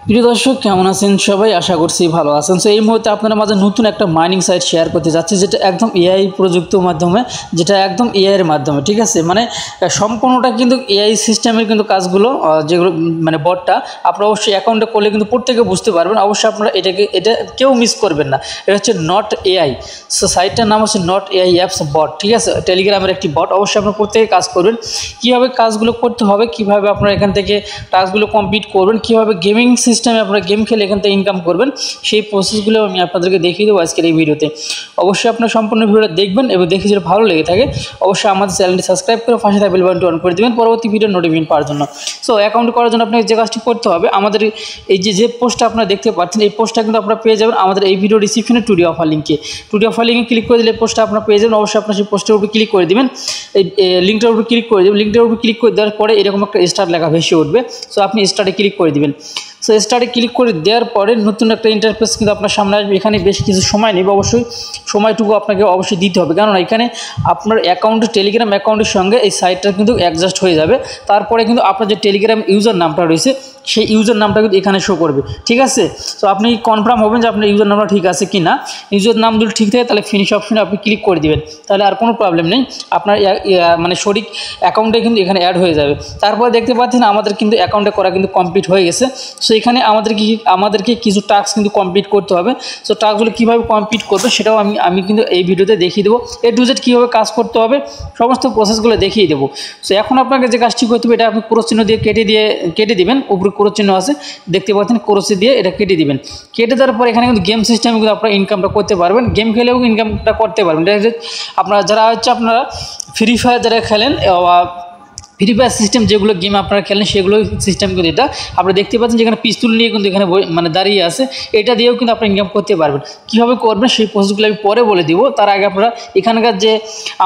প্রিয় দর্শক কেমন আছেন সবাই, আশা করছি ভালো আছেন। সো এই মুহূর্তে আপনাদের মাঝে নতুন একটা মাইনিং সাইট শেয়ার করতে যাচ্ছি, যেটা একদম এআই প্রযুক্তির মাধ্যমে, যেটা একদম এআই এর মাধ্যমে, ঠিক আছে। মানে সম্পূর্ণটা কিন্তু এআই সিস্টেমের কিন্তু কাজগুলো, যেগুলো মানে বটটা আপনারা অবশ্যই অ্যাকাউন্টে করলে কিন্তু প্রত্যেকে বুঝতে পারবেন। অবশ্যই আপনারা এটা কেউ মিস করবেন না। এটা হচ্ছে নট এআই। সো সাইটটার নাম হচ্ছে নট এআই অ্যাপস বট, ঠিক আছে। টেলিগ্রামের একটি বট। অবশ্যই আপনারা প্রত্যেকে কাজ করবেন। কীভাবে কাজগুলো করতে হবে, কীভাবে আপনারা এখান থেকে টাস্কগুলো কমপ্লিট করবেন, কীভাবে গেমিং সিস্টেমে আপনারা গেম খেলে এখান থেকে ইনকাম করবেন, সেই প্রসেসগুলো আমি আপনাদেরকে দেখিয়ে দেবো আজকের এই ভিডিওতে। অবশ্যই আপনার সম্পূর্ণ ভিডিওটা দেখবেন এবং দেখে যদি ভালো লেগে থাকে অবশ্যই আমাদের চ্যানেলটি সাবস্ক্রাইব করে পাশে থাকা বেল বাটনটি অন করে দেবেন পরবর্তী ভিডিও নোটিফিকেশন পাওয়ার জন্য। সো অ্যাকাউন্ট করার জন্য আপনাকে যে কাজটি করতে হবে, আমাদের এই যে পোস্টটা আপনারা দেখতে পাচ্ছেন, এই পোস্টটা কিন্তু আপনারা পেয়ে যাবেন আমাদের এই ভিডিও ডিসক্রিপশনে টুডে অফার লিঙ্কে ক্লিক করে দিলে পোস্টটা আপনারা পেয়ে যাবেন। অবশ্যই আপনার সেই পোস্টের উপর ক্লিক করে দেবেন, এই লিঙ্কটার উপর ক্লিক করে দেবেন। লিঙ্কটার উপর ক্লিক করে দেওয়ার পরে এরকম একটা স্টার্ট লেখা ভেসে উঠবে। সো আপনি স্টার্টে ক্লিক করে দেবেন। সো স্টার্টে ক্লিক করে দেওয়ার পরে নতুন একটা ইন্টারফেস কিন্তু আপনার সামনে আসবে। এখানে বেশ কিছু সময় নেবে, অবশ্যই সময়টুকু আপনাকে অবশ্যই দিতে হবে, কারণ এখানে আপনার অ্যাকাউন্টের টেলিগ্রাম অ্যাকাউন্টের সঙ্গে এই সাইটটা কিন্তু অ্যাডজাস্ট হয়ে যাবে। তারপরে কিন্তু আপনার যে টেলিগ্রাম ইউজার নামটা রয়েছে সেই ইউজার নামটা কিন্তু এখানে শো করবে, ঠিক আছে। তো আপনি কনফার্ম হবেন যে আপনার ইউজার নামটা ঠিক আছে কি না। ইউজার নাম যদি ঠিক থাকে তাহলে ফিনিশ অপশনে আপনি ক্লিক করে দিবেন, তাহলে আর কোনো প্রবলেম নেই। আপনার মানে সঠিক অ্যাকাউন্টে কিন্তু এখানে অ্যাড হয়ে যাবে। তারপরে দেখতে পাচ্ছেন আমাদের কিন্তু অ্যাকাউন্টে করা কিন্তু কমপ্লিট হয়ে গেছে। সো এখানে আমাদেরকে কিছু টাস্ক কিন্তু কমপ্লিট করতে হবে। সো টাস্কগুলো কীভাবে কমপ্লিট করবে সেটাও আমি কিন্তু এই ভিডিওতে দেখিয়ে দেবো। এ টু জেড কীভাবে কাজ করতে হবে সমস্ত প্রসেসগুলো দেখিয়ে দেবো। সো এখন আপনাকে যে কাজটি করতে হবে, এটা আপনি ক্রস চিহ্ন দিয়ে কেটে দিবেন। উপরে ক্রস চিহ্ন আছে দেখতে পাচ্ছেন, ক্রস দিয়ে এটা কেটে দিবেন। কেটে দেওয়ার পর এখানে কিন্তু গেম সিস্টেমে কিন্তু আপনারা ইনকামটা করতে পারবেন, গেম খেলেও ইনকামটা করতে পারবেন। আপনারা যারা আপনারা ফ্রি ফায়ার যারা খেলেন, ফ্রি ফায়ার সিস্টেম যেগুলো গেম আপনারা খেলেন সেগুলো সিস্টেম কিন্তু এটা আপনারা দেখতে পাচ্ছেন, যেখানে পিস্তল নিয়ে কিন্তু এখানে মানে দাঁড়িয়ে আছে। এটা দিয়েও কিন্তু আপনারা ইনকাম করতে পারবেন। কীভাবে করবেন সেই প্রসেসগুলো আমি পরে বলে দিব। তার আগে আপনারা এখানকার যে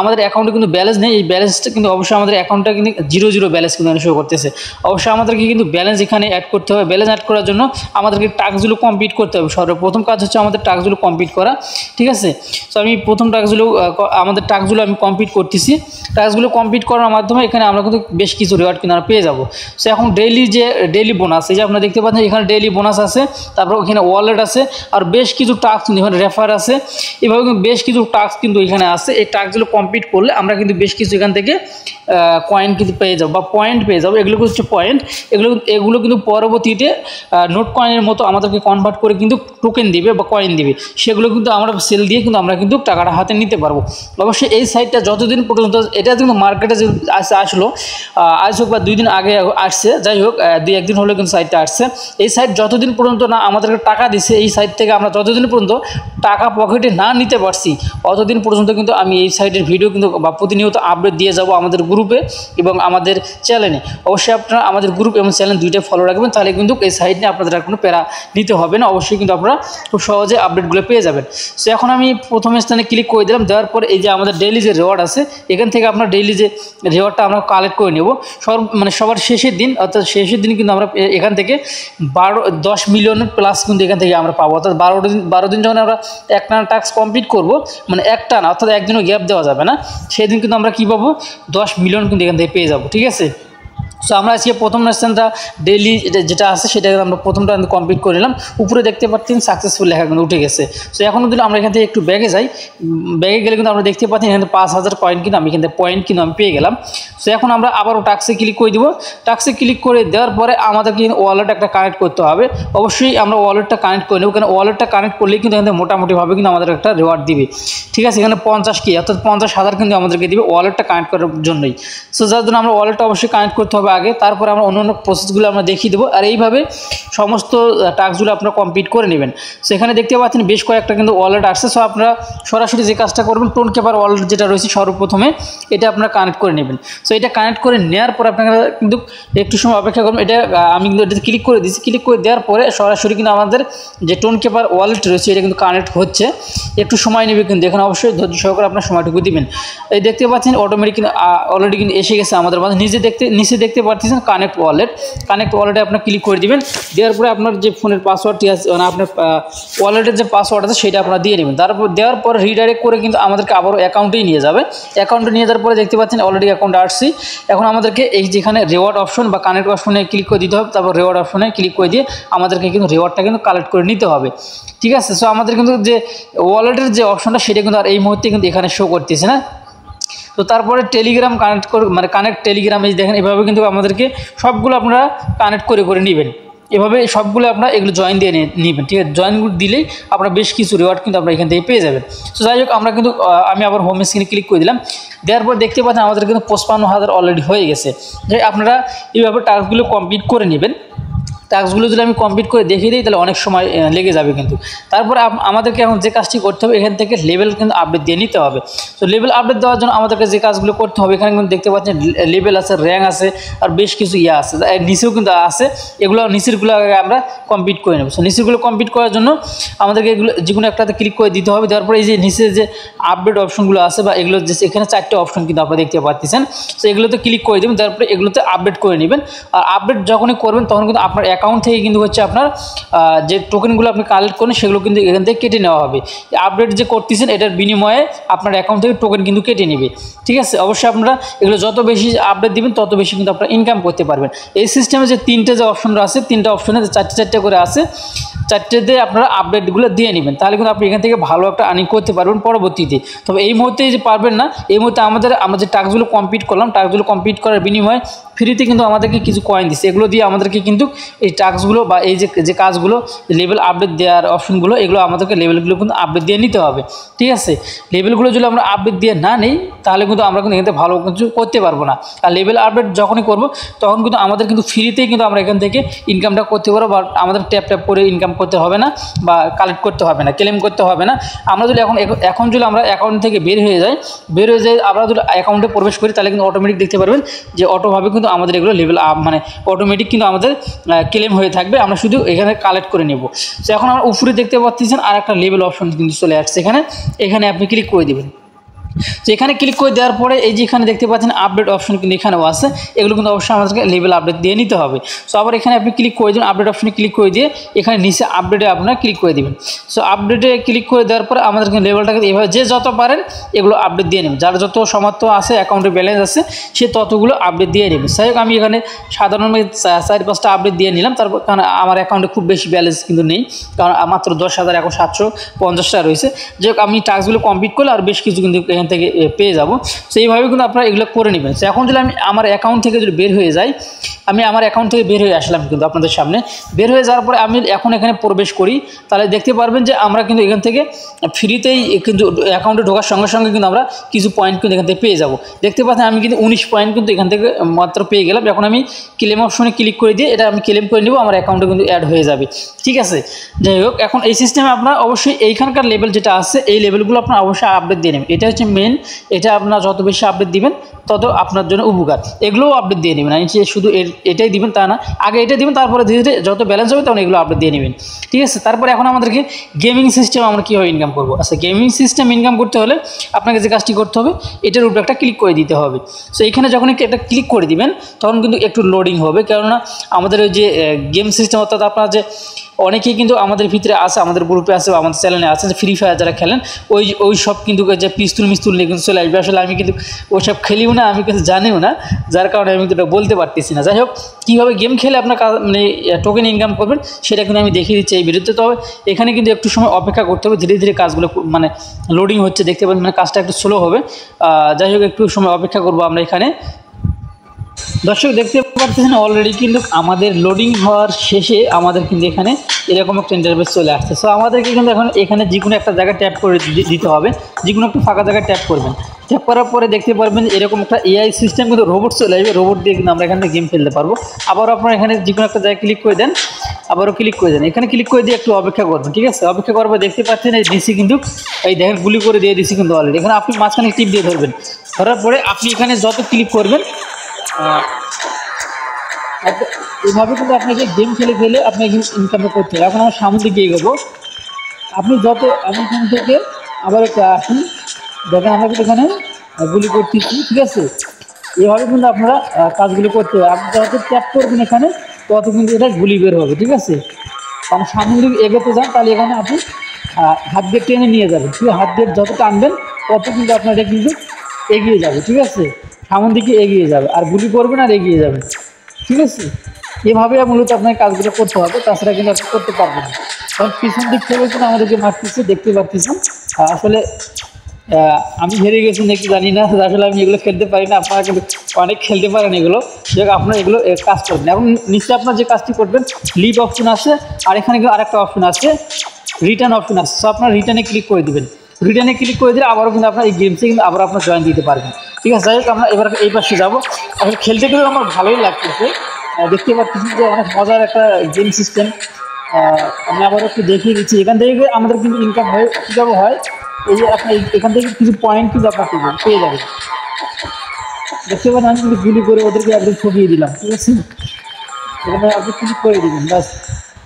আমাদের অ্যাকাউন্টে কিন্তু ব্যালেন্স নেই, এই ব্যালেন্সটা কিন্তু অবশ্যই আমাদের অ্যাকাউন্টটা কিন্তু 0 ব্যালেন্স কিন্তু শো করতেছে। অবশ্যই আমাদেরকে কিন্তু ব্যালেন্স এখানে অ্যাড করতে হবে। ব্যালেন্স অ্যাড করার জন্য আমাদেরকে টাস্কগুলো কমপ্লিট করতে হবে। সর্বপ্রথম কাজ হচ্ছে আমাদের টাস্কগুলো কমপ্লিট করা, ঠিক আছে। সো আমি প্রথম আমাদের টাস্কগুলো আমি কমপ্লিট করতেছি। টাস্কগুলো কমপ্লিট করার মাধ্যমে এখানে আমরা কিন্তু বেশ কিছু রিওয়ার্ড কিন্তু আমরা পেয়ে যাবো। সো এখন ডেইলি বোনাস, এই যে আপনারা দেখতে পাচ্ছেন এখানে ডেইলি বোনাস আছে, তারপর ওখানে ওয়ালেট আছে, আর বেশ কিছু টাস্ক কিন্তু এখানে রেফার আছে। এভাবে কিন্তু বেশ কিছু টাস্ক কিন্তু এখানে আছে। এই টাস্কগুলো কমপ্লিট করলে আমরা কিন্তু বেশ কিছু এখান থেকে কয়েন কিন্তু পেয়ে যাবো বা পয়েন্ট পেয়ে যাবো। এগুলো হচ্ছে পয়েন্ট। এগুলো কিন্তু পরবর্তীতে নোট কয়েনের মতো আমাদেরকে কনভার্ট করে কিন্তু টোকেন দিবে বা কয়েন দিবে। সেগুলো কিন্তু আমরা সেল দিয়ে কিন্তু আমরা কিন্তু টাকাটা হাতে নিতে পারবো। অবশ্যই এই সাইটটা যতদিন পর্যন্ত, এটা কিন্তু মার্কেটে যে আসলো আজ হোক বা 2 দিন আগে আসছে, যাই হোক 2-1 দিন হলেও কিন্তু সাইটটা আসছে। এই সাইট যতদিন পর্যন্ত না আমাদেরকে টাকা দিচ্ছে, এই সাইট থেকে আমরা যতদিন পর্যন্ত টাকা পকেটে না নিতে পারছি অতদিন পর্যন্ত কিন্তু আমি এই সাইটের ভিডিও কিন্তু বা প্রতিনিয়ত আপডেট দিয়ে যাব আমাদের গ্রুপে এবং আমাদের চ্যানেলে। অবশ্যই আপনারা আমাদের গ্রুপ এবং চ্যানেল দুইটাই ফলো রাখবেন, তাহলে কিন্তু এই সাইট নিয়ে আপনাদের আর কোনো প্যারা নিতে হবে না। অবশ্যই কিন্তু আপনারা খুব সহজে আপডেটগুলো পেয়ে যাবেন। সো এখন আমি প্রথম স্থানে ক্লিক করে দিলাম। দেওয়ার পর এই যে আমাদের ডেইলি যে রিওয়ার্ড আছে, এখান থেকে আপনার ডেইলি যে রিওয়ার্ডটা আমরা কালেক্ট করে নেব সবার শেষের দিন, অর্থাৎ শেষের দিন কিন্তু আমরা এখান থেকে 10 মিলিয়নের প্লাস কিন্তু এখান থেকে আমরা পাবো। অর্থাৎ 12 দিন যখন আমরা একটানা টাস্ক কমপ্লিট করবো, মানে একটানা, অর্থাৎ একদিনও গ্যাপ দেওয়া যাবে না, সেই দিন কিন্তু আমরা কী পাবো 10 মিলিয়ন কিন্তু এখান থেকে পেয়ে যাবো, ঠিক আছে। সো আমরা আজকে প্রথম স্থানটা ডেইলি যেটা আছে সেটা আমরা প্রথমটা কমপ্লিট করে নিলাম। উপরে দেখতে পাচ্ছেন সাকসেসফুল লেখা কিন্তু উঠে গেছে। সো এখন যদি আমরা এখান থেকে একটু ব্যাগে যাই, ব্যাগে গেলে কিন্তু আমরা দেখতে পাচ্ছি এখানে 5000 কয়েন কিন্তু আমি এখান থেকে পয়েন্ট কিন্তু আমি পেয়ে গেলাম। সো এখন আমরা আবারও টাস্কে ক্লিক করে দেবো। টাস্কে ক্লিক করে দেওয়ার পরে আমাদেরকে কিন্তু ওয়ালেট একটা কানেক্ট করতে হবে। অবশ্যই আমরা ওয়ালেটটা কানেক্ট করে নেব, কারণ ওয়ালেটটা কানেক্ট করলেই কিন্তু এখানে মোটামুটিভাবে কিন্তু আমাদের একটা রিওয়ার্ড দিবে, ঠিক আছে। এখানে 50K অর্থাৎ 50,000 কিন্তু আমাদেরকে দিবে ওয়ালেটটা কানেক্ট করার জন্যই। সো যার জন্য আমরা ওয়ালেটটা অবশ্যই কানেক্ট করতে হবে আগে, তারপরে আমরা অন্য প্রসেসগুলো আমরা দেখিয়ে দেবো। আর এইভাবে সমস্ত টাস্কগুলো আপনারা কমপ্লিট করে নেবেন। সো এখানে দেখতে পাচ্ছেন বেশ কয়েকটা কিন্তু ওয়ালেট আসছে। সো আপনারা সরাসরি যে কাজটা করবেন, টোন কেপার ওয়ালেট যেটা রয়েছে সর্বপ্রথমে এটা আপনারা কানেক্ট করে নেবেন। সো এটা কানেক্ট করে নেওয়ার পর আপনারা কিন্তু একটু সময় অপেক্ষা করবেন। এটা আমি কিন্তু এটাতে ক্লিক করে দিচ্ছি। ক্লিক করে দেওয়ার পরে সরাসরি কিন্তু আমাদের যে টোন কেপার ওয়ালেট রয়েছে এটা কিন্তু কানেক্ট হচ্ছে। একটু সময় নেবে কিন্তু, এখানে অবশ্যই ধৈর্য সহকারে আপনার সময়টুকু দিবেন। এই দেখতে পাচ্ছেন অটোমেটিক কিন্তু অলরেডি কিন্তু এসে গেছে আমাদের মাঝে। নিচে দেখতে পাচ্ছেন কানেক্ট ওয়ালেটে আপনার ক্লিক করে দিবেন। দেওয়ার পরে আপনার যে ফোনের পাসওয়ার্ডটি আছে মানে আপনার ওয়ালেটের যে পাসওয়ার্ড আছে সেটা আপনারা দিয়ে নেবেন। তারপর দেওয়ার পর রিডাইরেক্ট করে কিন্তু আমাদেরকে আবারও অ্যাকাউন্টেই নিয়ে যাবে। অ্যাকাউন্টে নিয়ে যাওয়ার পরে দেখতে পাচ্ছেন অলরেডি অ্যাকাউন্টে আসছি। এখন আমাদেরকে এই যেখানে রিওয়ার্ড অপশন বা কানেক্ট অপশনে ক্লিক করে দিতে হবে। তারপর রিওয়ার্ড অপশনে ক্লিক করে দিয়ে আমাদেরকে কিন্তু রিওয়ার্ডটা কিন্তু কালেক্ট করে নিতে হবে, ঠিক আছে। সো আমাদের কিন্তু যে ওয়ালেটের যে অপশনটা সেটা কিন্তু আর এই মুহূর্তে কিন্তু এখানে শো করতেছে না। তো তারপরে টেলিগ্রাম কানেক্ট করে মানে কানেক্ট টেলিগ্রাম এই দেখেন এভাবে কিন্তু আমাদেরকে সবগুলো আপনারা কানেক্ট করে নেবেন। এভাবে সবগুলো আপনারা এগুলো জয়েন দিয়ে নেবেন, ঠিক আছে। জয়েনগুলো দিলেই আপনারা বেশ কিছু রিওয়ার্ড কিন্তু আপনারা এখান থেকে পেয়ে যাবেন। তো যাই হোক আমরা কিন্তু আমি আবার হোম স্ক্রিনে ক্লিক করে দিলাম। দেওয়ার পর দেখতে পাচ্ছেন আমাদের কিন্তু 55,000 অলরেডি হয়ে গেছে। যে আপনারা এইভাবে টাস্কগুলো কমপ্লিট করে নেবেন। টাস্কগুলো যদি আমি কমপ্লিট করে দেখিয়ে দিই তাহলে অনেক সময় লেগে যাবে কিন্তু। তারপরে আমাদেরকে এখন যে কাজটি করতে হবে এখান থেকে লেভেল কিন্তু আপডেট দিয়ে নিতে হবে। তো লেভেল আপডেট দেওয়ার জন্য আমাদেরকে যে কাজগুলো করতে হবে এখানে কিন্তু দেখতে পাচ্ছেন লেভেল আছে, র্যাঙ্ক আছে আর বেশ কিছু আছে, নিচেও কিন্তু আছে। এগুলো নিচেরগুলো আগে আমরা কমপ্লিট করে নেব। সো নিচেরগুলো কমপ্লিট করার জন্য আমাদেরকে এগুলো যে কোনো একটাতে ক্লিক করে দিতে হবে। দেওয়ার পরে এই যে নিচে যে আপডেট অপশনগুলো আছে বা এগুলো যে এখানে 4টে অপশন কিন্তু আপনারা দেখতে পাচ্ছেন। সো এগুলোতে ক্লিক করে দেবেন। তারপরে এগুলোতে আপডেট করে নেবেন। আর আপডেট যখনই করবেন তখন কিন্তু আপনার অ্যাকাউন্ট থেকে কিন্তু হচ্ছে আপনার যে টোকেনগুলো আপনি কালেক্ট করেন সেগুলো কিন্তু এখান থেকে কেটে নেওয়া হবে। আপডেট যে করতেছেন এটার বিনিময়ে আপনার অ্যাকাউন্ট থেকে টোকেন কিন্তু কেটে নেবে, ঠিক আছে। অবশ্যই আপনারা এগুলো যত বেশি আপডেট দিবেন তত বেশি কিন্তু আপনারা ইনকাম করতে পারবেন। এই সিস্টেমে যে 3টে যে অপশন আছে 3টা অপশনে 4টে করে আছে, 4টেতে আপনারা আপডেটগুলো দিয়ে নেবেন। তাহলে কিন্তু আপনি এখান থেকে ভালো একটা আর্নিং করতে পারবেন পরবর্তীতে। তবে এই মুহূর্তে যে পারবেন না, এই মুহূর্তে আমরা যে টাস্কগুলো কমপ্লিট করলাম টাস্কগুলো কমপ্লিট করার বিনিময়ে ফ্রিতে কিন্তু আমাদেরকে কিছু কয়েন দিচ্ছে। এগুলো দিয়ে আমাদেরকে কিন্তু এই টাস্কগুলো বা এই যে কাজগুলো লেভেল আপডেট দেওয়ার অপশনগুলো এগুলো আমাদেরকে লেভেলগুলো কিন্তু আপডেট দিয়ে নিতে হবে, ঠিক আছে। লেভেলগুলো যদি আমরা আপডেট দিয়ে না নিই তাহলে কিন্তু আমরা কিন্তু এখান থেকে ভালো কিছু করতে পারবো না। আর লেভেল আপডেট যখনই করবো তখন কিন্তু আমাদের কিন্তু ফ্রিতেই কিন্তু আমরা এখান থেকে ইনকামটা করতে পারবো বা আমাদের ট্যাপ করে ইনকাম করতে হবে না বা কালেক্ট করতে হবে না, ক্লেম করতে হবে না। আমরা যদি এখন যদি আমরা অ্যাকাউন্ট থেকে বের হয়ে যাই আমরা যদি অ্যাকাউন্টে প্রবেশ করি তাহলে কিন্তু অটোমেটিক দেখতে পারবেন যে অটোভাবে কিন্তু আমাদের এগুলো লেভেল মানে অটোমেটিক কিন্তু আমাদের ক্লেম হয়ে থাকবে। আমরা শুধু এখানে কালেক্ট করে নেব। তো এখন আমরা উপরে দেখতে পাচ্ছেন আর একটা লেভেল অপশন কিন্তু চলে আসছে এখানে আপনি ক্লিক করে দেবেন। তো এখানে ক্লিক করে দেওয়ার পরে এই যে এখানে দেখতে পাচ্ছেন আপডেট অপশন কিন্তু এখানেও আছে। এগুলো কিন্তু অবশ্যই আমাদেরকে লেভেল আপডেট দিয়ে নিতে হবে। সো আবার এখানে আপনি ক্লিক করে দিন, আপডেট অপশনে ক্লিক করে দিয়ে এখানে নিচে আপডেটে আপনারা ক্লিক করে দেবেন। সো আপডেটে ক্লিক করে দেওয়ার পরে আমাদের কিন্তু লেভেলটাকে এভাবে যে যত পারেন এগুলো আপডেট দিয়ে নেবেন। যার যত সামর্থ্য আছে অ্যাকাউন্টে ব্যালেন্স আছে সে ততগুলো আপডেট দিয়ে নেবেন। যাই হোক আমি এখানে সাধারণভাবে 4-5টা আপডেট দিয়ে নিলাম। তারপর কারণ আমার অ্যাকাউন্টে খুব বেশি ব্যালেন্স কিন্তু নেই, কারণ মাত্র 10,000 এখন 750 টাকা রয়েছে। যাই হোক আমি টাস্কগুলো কমপ্লিট করলে আর বেশ কিছু কিন্তু এখান থেকে পেয়ে যাবো। সো এইভাবে কিন্তু আপনারা এগুলো করে নেবেন। সো এখন যদি আমি আমার অ্যাকাউন্ট থেকে যদি বের হয়ে যাই, আমি আমার অ্যাকাউন্ট থেকে বের হয়ে আসলাম কিন্তু আপনাদের সামনে। বের হয়ে যাওয়ার পরে আমি এখন এখানে প্রবেশ করি তাহলে দেখতে পারবেন যে আমরা কিন্তু এখান থেকে ফ্রিতেই কিন্তু অ্যাকাউন্টে ঢোকার সঙ্গে সঙ্গে কিন্তু আমরা কিছু পয়েন্ট কিন্তু এখান থেকে পেয়ে যাব। দেখতে পাচ্ছেন আমি কিন্তু 19 পয়েন্ট কিন্তু এখান থেকে মাত্র পেয়ে গেলাম। এখন আমি ক্লেম অপশনে ক্লিক করে দিয়ে এটা আমি ক্লেম করে নেব, আমার অ্যাকাউন্টে কিন্তু অ্যাড হয়ে যাবে, ঠিক আছে। যাই হোক এখন এই সিস্টেমে আপনার অবশ্যই এইখানকার লেভেল যেটা আছে এই লেভেলগুলো আপনার অবশ্যই আপডেট দিয়ে নেবেন। এটা হচ্ছে মেন, এটা আপনার যত বেশি আপডেট দিবেন তত আপনার জন্য উপকার। এগুলোও আপডেট দিয়ে নেবেন, আমি শুধু এটাই দিবেন তা না, আগে এটা দিবেন তারপরে ধীরে ধীরে যত ব্যালেন্স হবে তখন এগুলো আপডেট দিয়ে নেবেন, ঠিক আছে। তারপরে এখন আমাদেরকে গেমিং সিস্টেম আমরা কীভাবে ইনকাম করবো। আচ্ছা গেমিং সিস্টেম ইনকাম করতে হলে আপনাকে যে কাজটি করতে হবে এটার উপরে একটা ক্লিক করে দিতে হবে। সো এখানে যখন একটা ক্লিক করে দিবেন তখন কিন্তু একটু লোডিং হবে, কেননা আমাদের ওই যে গেম সিস্টেম অর্থাৎ আপনার যে অনেকেই কিন্তু আমাদের ভিতরে আছে, আমাদের গ্রুপে আছে, আমাদের চ্যানেলে আছে যে ফ্রি ফায়ার যারা খেলেন ওই সব কিন্তু যে পিস্তুল নিয়ে কিন্তু চলে আসবে। আসলে আমি কিন্তু ওইসব খেলিও না, আমি কিন্তু জানিও না, যার কারণে আমি কিন্তু বলতে পারতেছি না। যাই হোক কীভাবে গেম খেলে আপনার মানে টোকেন ইনকাম করবেন সেটা কিন্তু আমি দেখিয়ে দিচ্ছি এই ভিডিওতে। তবে এখানে কিন্তু একটু সময় অপেক্ষা করতে হবে, ধীরে ধীরে কাজগুলো মানে লোডিং হচ্ছে দেখতে পাবেন, মানে কাজটা একটু স্লো হবে। যাই হোক একটু সময় অপেক্ষা করবো আমরা এখানে। দর্শক দেখতে পাচ্ছেন অলরেডি কিন্তু আমাদের লোডিং হওয়ার শেষে আমাদের কিন্তু এখানে এরকম একটা ইন্টারফেস চলে আসছে। সো আমাদেরকে কিন্তু এখন এখানে যে কোনো একটা জায়গায় ট্যাপ করে দিতে হবে, যে কোনো একটা ফাঁকা জায়গায় ট্যাপ করবেন। ট্যাপ করার পরে দেখতে পারবেন এরকম একটা এআই সিস্টেম কিন্তু রোবট চলে আসবে, রোবট দিয়ে কিন্তু আমরা এখানে গেম খেলতে পারবো। আবারও আপনারা এখানে যে কোনো একটা জায়গায় ক্লিক করে দেন, আবারও ক্লিক করে দেন, এখানে ক্লিক করে দিয়ে একটু অপেক্ষা করবেন, ঠিক আছে। অপেক্ষা করার পর দেখতে পাচ্ছেন এই ডিসি কিন্তু এই দেখেন গুলি করে দিয়ে দিছি কিন্তু অলরেডি। এখানে আপনি মাঝখানে টিপ দিয়ে ধরবেন, ধরার পরে আপনি এখানে যত ক্লিক করবেন এভাবে কিন্তু আপনাকে গেম খেলে আপনাকে ইনকামটা করতে হবে। এখন আমার সামনে দিকে এগোবো, আপনি যত আমি এখান থেকে আবার একটা আসুন, দেখেন আমরা কিন্তু এখানে গুলি করতেছি, ঠিক আছে। এভাবে কিন্তু আপনারা কাজগুলো করতে হবে। আপনি যত ট্যাপ করবেন এখানে তত কিন্তু এটা গুলি বের হবে, ঠিক আছে। কারণ সামনে যদি এগোতে যান তাহলে এখানে আপনি হাত দিয়ে টেনে নিয়ে যাবেন, ঠিক আছে। হাত দিয়ে যত টানবেন তত কিন্তু আপনার এটা কিন্তু এগিয়ে যাবে, ঠিক আছে। সামনের দিকে এগিয়ে যাবে আর গুলি করবেন আর এগিয়ে যাবেন, ঠিক আছে। এভাবে মূলত আপনার কাজগুলো করতে হবে, তাছাড়া কিন্তু আপনি করতে পারবেন না। কারণ পিছন দিক থেকে কিন্তু আমাদেরকে মারতেছে, দেখতে পাচ্ছেন। আসলে আমি হেরে গেছি নাকি জানি না, আসলে আমি এগুলো খেলতে পারি না। আপনারা কিন্তু অনেক খেলতে পারেন এগুলো, যে আপনারা এগুলো কাজ করবেন। এবং নিশ্চয়ই আপনার যে কাজটি করবেন, লিভ অপশন আছে আর এখানে কিন্তু আরেকটা অপশন আছে, রিটার্ন অপশন আছে। সো আপনার রিটার্নে ক্লিক করে দেবেন। রিটার্নে ক্লিক করে দিলে আবারও কিন্তু আপনার এই গেমসে কিন্তু আবার আপনার জয়েন দিতে পারবেন, ঠিক আছে। যাই হোক, আমরা এবার এই পাশে যাবো। আসলে খেলতে গেলেও আমার ভালোই লাগতেছে, দেখতে পাচ্ছি যে অনেক মজার একটা গেম সিস্টেম। আমি আবার একটু দেখিয়ে দিচ্ছি। এখান থেকে আমাদের কিন্তু ইনকাম হয়, কীভাবে হয়, এই যে আপনি এখান থেকে কিছু পয়েন্ট কিন্তু আপনার পেয়ে যাবেন। দেখতে পারেন আমি কিন্তু গুলি করে ওদেরকে একদম ঠকিয়ে দিলাম, ঠিক আছে। এখানে আপনি ক্লিক করে দিবেন, বাস।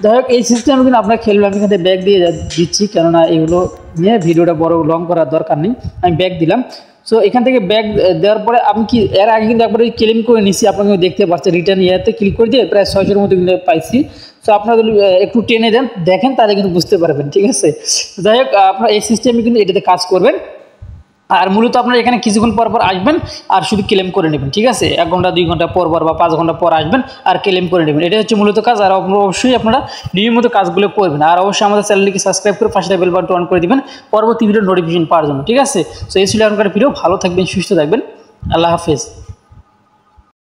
যাই হোক, এই সিস্টেম কিন্তু আপনার খেলবে। আমি এখানে ব্যাগ দিয়ে দিচ্ছি, কেননা এগুলো নিয়ে ভিডিওটা বড় লং করার দরকার নেই। আমি ব্যাগ দিলাম। সো এখান থেকে ব্যাগ দেওয়ার পরে আমি কি এর আগে কিন্তু একবার ক্লেম করে নিচ্ছি, আপনাকে দেখতে পাচ্ছেন। রিটার্ন ইয়াতে ক্লিক করে দিয়ে প্রায় 600-এর মতো কিন্তু পাইছি। সো আপনারা যদি একটু টেনে দেন দেখেন তাহলে কিন্তু বুঝতে পারবেন, ঠিক আছে। যাই হোক, আপনারা এই সিস্টেমে কিন্তু এটাতে কাজ করবেন। আর মূলত আপনারা এখানে কিছুক্ষণ পর পর আসবেন আর শুধু ক্লেম করে নেবেন, ঠিক আছে। 1 ঘন্টা 2 ঘন্টা পর পর বা 5 ঘন্টা পর আসবেন আর ক্লেম করে নেবেন। এটা হচ্ছে মূলত কাজ। আর অবশ্যই আপনারা নিয়মিত কাজগুলো করবেন। আর অবশ্যই আমাদের চ্যানেলটিকে সাবস্ক্রাইব করে পাশে বেল বাটন অন করে দিবেন পরবর্তী ভিডিওর নোটিফিকেশন পাওয়ার জন্য, ঠিক আছে। সো এই ছিল এখনকার ভিডিও। ভালো থাকবেন, সুস্থ থাকবেন। আল্লাহ হাফেজ।